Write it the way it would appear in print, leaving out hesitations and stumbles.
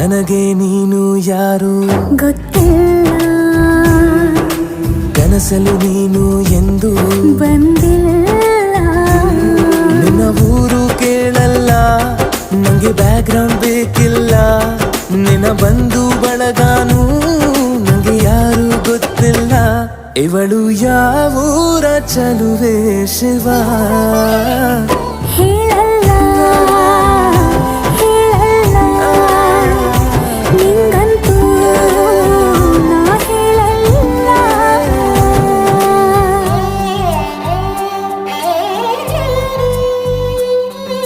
ನನಗೆ ನೀನು ಯಾರು ಗೊತ್ತಿಲ್ಲ, ಕನಸಲು ನೀನು ಎಂದು ಬಂದಿಲ್ಲ. ನಿನ್ನ ಊರು ಕೇಳಲ್ಲ, ನಂಗೆ ಬ್ಯಾಕ್ಗ್ರೌಂಡ್ ಬೇಕಿಲ್ಲ. ನಿನ್ನ ಬಂಧು ಬಳಗಾನು ನಂಗೆ ಯಾರು ಗೊತ್ತಿಲ್ಲ. ಇವಳು ಯಾವೂರ ಚಲುವೆ ಶಿವ ಹೇಳಲ್ಲ